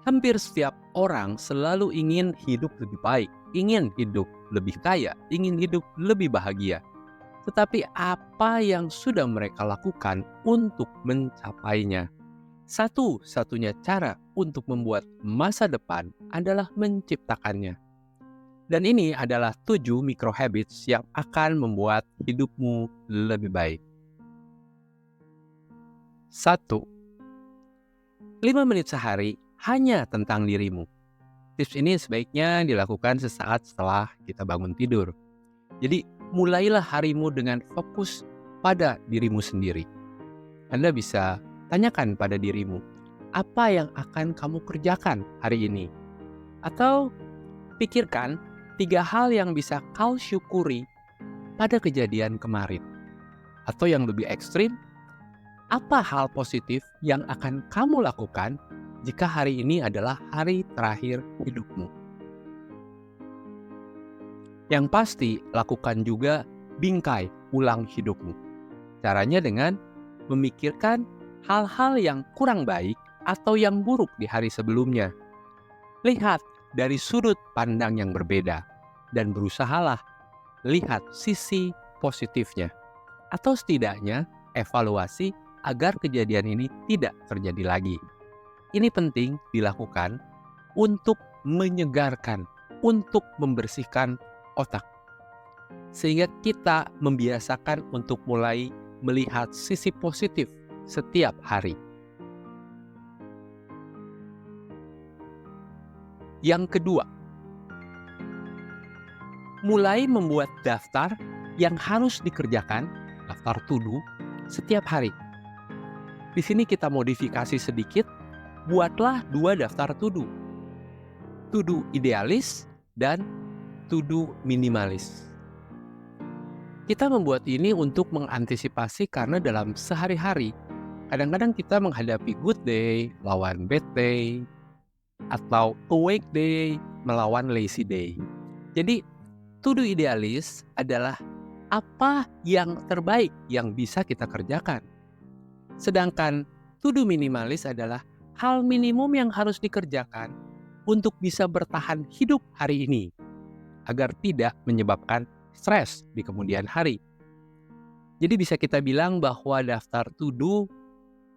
Hampir setiap orang selalu ingin hidup lebih baik, ingin hidup lebih kaya, ingin hidup lebih bahagia. Tetapi apa yang sudah mereka lakukan untuk mencapainya? Satu-satunya cara untuk membuat masa depan adalah menciptakannya. Dan ini adalah 7 micro habits yang akan membuat hidupmu lebih baik. 1. 5 menit sehari hanya tentang dirimu. Tips ini sebaiknya dilakukan sesaat setelah kita bangun tidur. Jadi, mulailah harimu dengan fokus pada dirimu sendiri. Anda bisa tanyakan pada dirimu, apa yang akan kamu kerjakan hari ini? Atau pikirkan 3 hal yang bisa kau syukuri pada kejadian kemarin. Atau yang lebih ekstrim, apa hal positif yang akan kamu lakukan jika hari ini adalah hari terakhir hidupmu? Yang pasti, lakukan juga bingkai ulang hidupmu. Caranya dengan memikirkan hal-hal yang kurang baik atau yang buruk di hari sebelumnya. Lihat dari sudut pandang yang berbeda dan berusahalah lihat sisi positifnya. Atau setidaknya evaluasi agar kejadian ini tidak terjadi lagi. Ini penting dilakukan untuk menyegarkan, untuk membersihkan otak. Sehingga kita membiasakan untuk mulai melihat sisi positif setiap hari. Yang kedua, mulai membuat daftar yang harus dikerjakan, daftar to do, setiap hari. Di sini kita modifikasi sedikit, buatlah 2 daftar to do. To do idealis dan to do minimalis. Kita membuat ini untuk mengantisipasi karena dalam sehari-hari, kadang-kadang kita menghadapi good day lawan bad day, atau awake day melawan lazy day. Jadi, to do idealis adalah apa yang terbaik yang bisa kita kerjakan. Sedangkan to do minimalis adalah hal minimum yang harus dikerjakan untuk bisa bertahan hidup hari ini, agar tidak menyebabkan stres di kemudian hari. Jadi bisa kita bilang bahwa daftar to do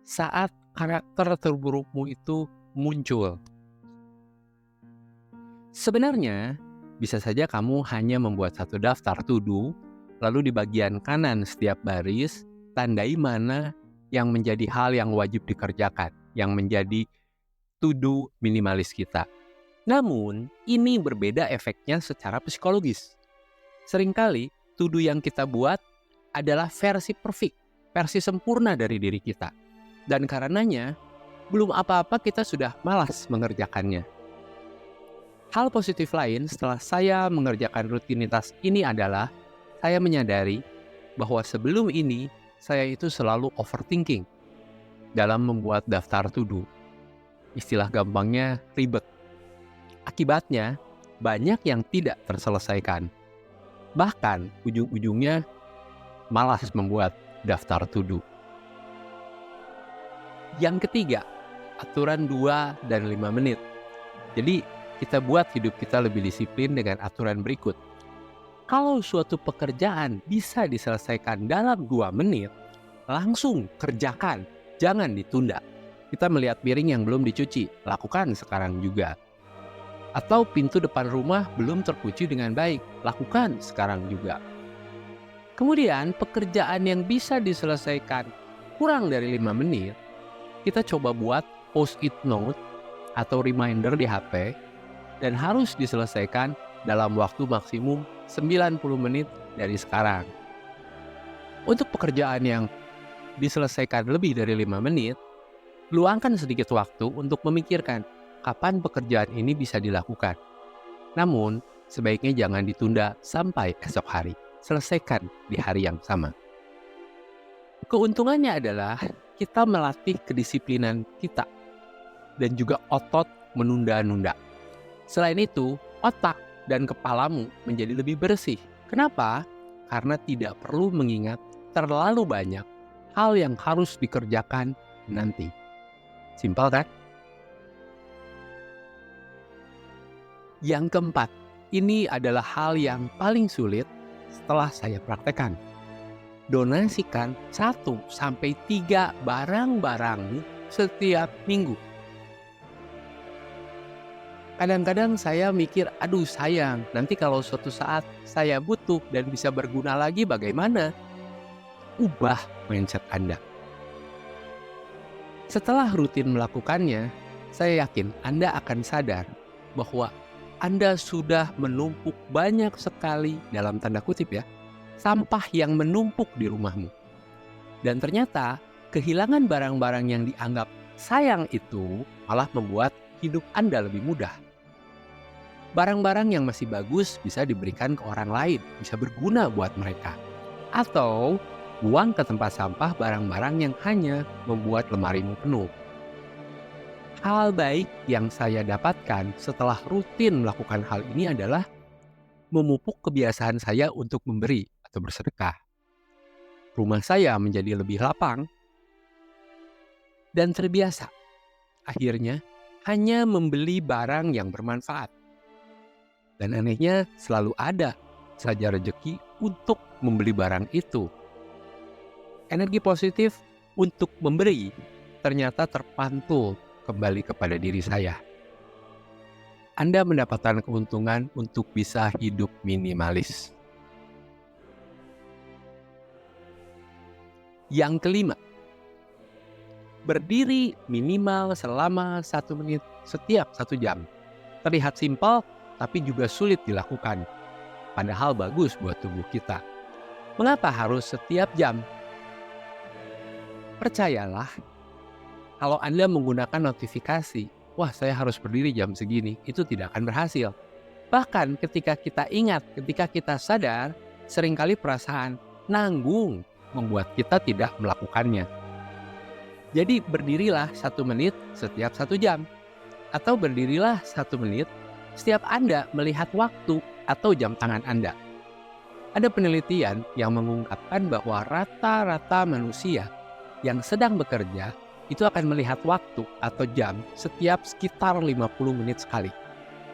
saat karakter terburukmu itu muncul. Sebenarnya, bisa saja kamu hanya membuat 1 daftar to do, lalu di bagian kanan setiap baris, tandai mana yang menjadi hal yang wajib dikerjakan, yang menjadi to do minimalis kita. Namun, ini berbeda efeknya secara psikologis. Seringkali, to do yang kita buat adalah versi perfect, versi sempurna dari diri kita. Dan karenanya, belum apa-apa kita sudah malas mengerjakannya. Hal positif lain setelah saya mengerjakan rutinitas ini adalah saya menyadari bahwa sebelum ini saya itu selalu overthinking dalam membuat daftar to do. Istilah gampangnya ribet. Akibatnya banyak yang tidak terselesaikan. Bahkan ujung-ujungnya malas membuat daftar to do. Yang ketiga, aturan 2 dan 5 menit. Jadi kita buat hidup kita lebih disiplin dengan aturan berikut. Kalau suatu pekerjaan bisa diselesaikan dalam 2 menit, langsung kerjakan, jangan ditunda. Kita melihat piring yang belum dicuci, lakukan sekarang juga. Atau pintu depan rumah belum terkunci dengan baik, lakukan sekarang juga. Kemudian pekerjaan yang bisa diselesaikan kurang dari 5 menit, kita coba buat post-it note atau reminder di HP dan harus diselesaikan dalam waktu maksimum 90 menit dari sekarang. Untuk pekerjaan yang diselesaikan lebih dari 5 menit, luangkan sedikit waktu untuk memikirkan kapan pekerjaan ini bisa dilakukan. Namun, sebaiknya jangan ditunda sampai esok hari. Selesaikan di hari yang sama. Keuntungannya adalah kita melatih kedisiplinan kita dan juga otot menunda-nunda. Selain itu, otak dan kepalamu menjadi lebih bersih. Kenapa? Karena tidak perlu mengingat terlalu banyak hal yang harus dikerjakan nanti. Simpel kan? Yang keempat, ini adalah hal yang paling sulit setelah saya praktekkan. Donasikan 1-3 barang-barangmu setiap minggu. Kadang-kadang saya mikir, aduh sayang, nanti kalau suatu saat saya butuh dan bisa berguna lagi bagaimana? Ubah mindset Anda. Setelah rutin melakukannya, saya yakin Anda akan sadar bahwa Anda sudah menumpuk banyak sekali, dalam tanda kutip ya, sampah yang menumpuk di rumahmu. Dan ternyata kehilangan barang-barang yang dianggap sayang itu malah membuat hidup Anda lebih mudah. Barang-barang yang masih bagus bisa diberikan ke orang lain, bisa berguna buat mereka. Atau buang ke tempat sampah barang-barang yang hanya membuat lemarimu penuh. Hal baik yang saya dapatkan setelah rutin melakukan hal ini adalah memupuk kebiasaan saya untuk memberi atau bersedekah. Rumah saya menjadi lebih lapang dan terbiasa. Akhirnya, hanya membeli barang yang bermanfaat. Dan anehnya selalu ada saja rezeki untuk membeli barang itu. Energi positif untuk memberi ternyata terpantul kembali kepada diri saya. Anda mendapatkan keuntungan untuk bisa hidup minimalis. Yang kelima, berdiri minimal selama 1 menit setiap 1 jam. Terlihat simpel, tapi juga sulit dilakukan. Padahal bagus buat tubuh kita. Mengapa harus setiap jam? Percayalah, kalau Anda menggunakan notifikasi, wah saya harus berdiri jam segini, itu tidak akan berhasil. Bahkan ketika kita ingat, ketika kita sadar, seringkali perasaan nanggung membuat kita tidak melakukannya. Jadi berdirilah 1 menit setiap 1 jam. Atau berdirilah 1 menit setiap Anda melihat waktu atau jam tangan Anda. Ada penelitian yang mengungkapkan bahwa rata-rata manusia yang sedang bekerja itu akan melihat waktu atau jam setiap sekitar 50 menit sekali.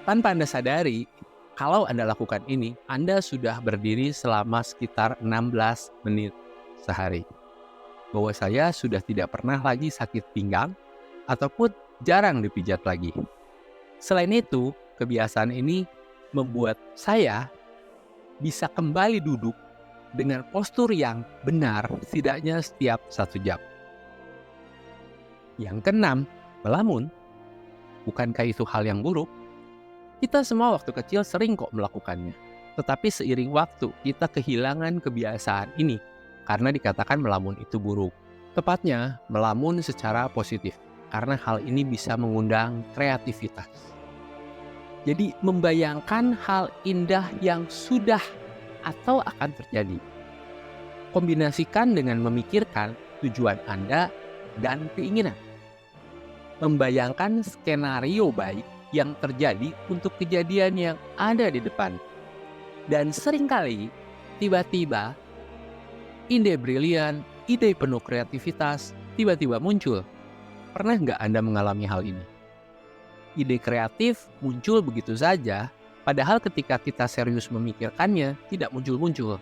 Tanpa Anda sadari, kalau Anda lakukan ini, Anda sudah berdiri selama sekitar 16 menit sehari. Bahwa saya sudah tidak pernah lagi sakit pinggang ataupun jarang dipijat lagi. Selain itu, kebiasaan ini membuat saya bisa kembali duduk dengan postur yang benar setidaknya setiap 1 jam. Yang keenam, melamun. Bukankah itu hal yang buruk? Kita semua waktu kecil sering kok melakukannya. Tetapi seiring waktu kita kehilangan kebiasaan ini karena dikatakan melamun itu buruk. Tepatnya melamun secara positif karena hal ini bisa mengundang kreativitas. Jadi membayangkan hal indah yang sudah atau akan terjadi. Kombinasikan dengan memikirkan tujuan Anda dan keinginan. Membayangkan skenario baik yang terjadi untuk kejadian yang ada di depan. Dan seringkali tiba-tiba ide brilian, ide penuh kreativitas tiba-tiba muncul. Pernah nggak Anda mengalami hal ini? Ide kreatif muncul begitu saja, padahal ketika kita serius memikirkannya, tidak muncul-muncul.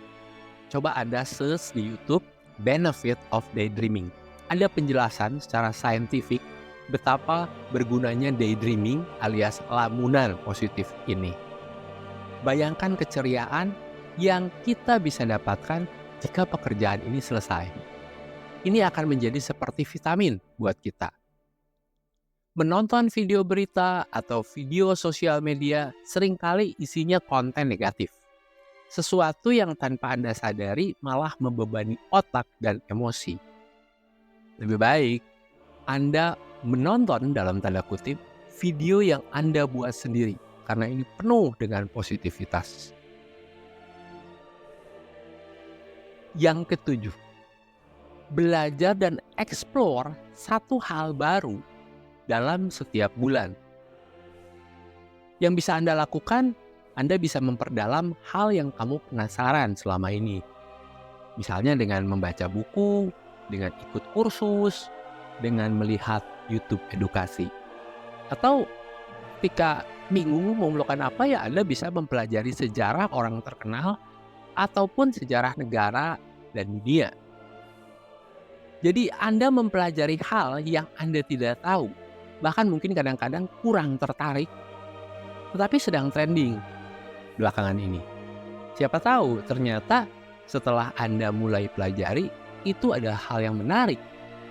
Coba Anda search di YouTube, Benefit of Daydreaming. Ada penjelasan secara saintifik betapa bergunanya daydreaming alias lamunan positif ini. Bayangkan keceriaan yang kita bisa dapatkan jika pekerjaan ini selesai. Ini akan menjadi seperti vitamin buat kita. Menonton video berita atau video sosial media seringkali isinya konten negatif. Sesuatu yang tanpa Anda sadari malah membebani otak dan emosi. Lebih baik Anda menonton dalam tanda kutip video yang Anda buat sendiri karena ini penuh dengan positivitas. Yang ketujuh, belajar dan eksplor satu hal baru dalam setiap bulan. Yang bisa Anda lakukan, Anda bisa memperdalam hal yang kamu penasaran selama ini. Misalnya dengan membaca buku, dengan ikut kursus, dengan melihat YouTube edukasi. Atau ketika bingung mau melakukan apa, ya Anda bisa mempelajari sejarah orang terkenal ataupun sejarah negara dan dunia. Jadi Anda mempelajari hal yang Anda tidak tahu, bahkan mungkin kadang-kadang kurang tertarik, tetapi sedang trending belakangan ini. Siapa tahu ternyata setelah Anda mulai pelajari, itu adalah hal yang menarik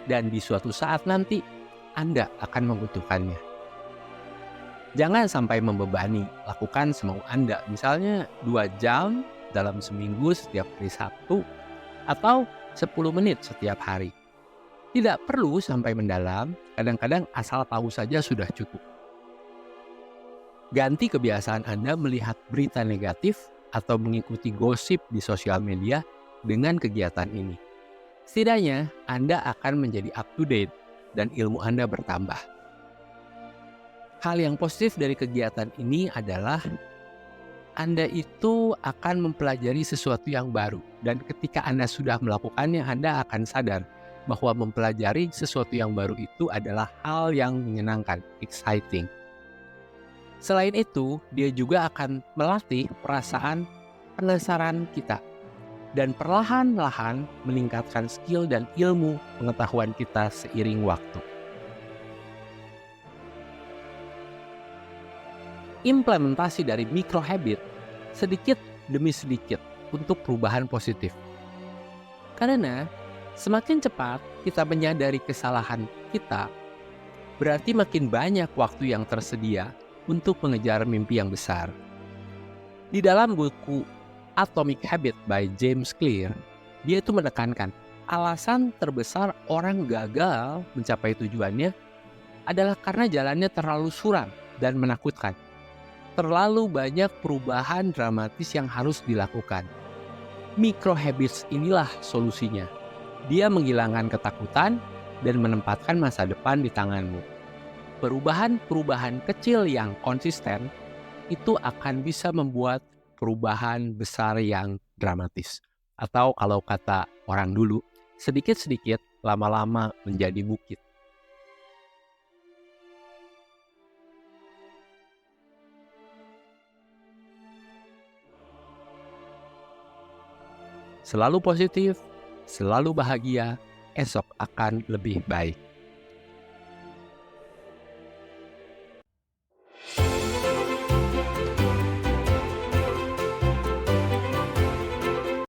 dan di suatu saat nanti Anda akan membutuhkannya. Jangan sampai membebani, lakukan semau Anda. Misalnya 2 jam dalam seminggu setiap hari Sabtu atau 10 menit setiap hari. Tidak perlu sampai mendalam, kadang-kadang asal tahu saja sudah cukup. Ganti kebiasaan Anda melihat berita negatif atau mengikuti gosip di sosial media dengan kegiatan ini. Setidaknya Anda akan menjadi up to date dan ilmu Anda bertambah. Hal yang positif dari kegiatan ini adalah Anda itu akan mempelajari sesuatu yang baru, dan ketika Anda sudah melakukannya, Anda akan sadar bahwa mempelajari sesuatu yang baru itu adalah hal yang menyenangkan, exciting. Selain itu, dia juga akan melatih perasaan penasaran kita dan perlahan-lahan meningkatkan skill dan ilmu pengetahuan kita seiring waktu. Implementasi dari micro habit sedikit demi sedikit untuk perubahan positif. Karena semakin cepat kita menyadari kesalahan kita, berarti makin banyak waktu yang tersedia untuk mengejar mimpi yang besar. Di dalam buku Atomic Habit by James Clear, dia itu menekankan alasan terbesar orang gagal mencapai tujuannya adalah karena jalannya terlalu suram dan menakutkan. Terlalu banyak perubahan dramatis yang harus dilakukan. Micro habits inilah solusinya. Dia menghilangkan ketakutan dan menempatkan masa depan di tanganmu. Perubahan-perubahan kecil yang konsisten itu akan bisa membuat perubahan besar yang dramatis. Atau kalau kata orang dulu, sedikit-sedikit lama-lama menjadi bukit. Selalu positif, selalu bahagia, esok akan lebih baik.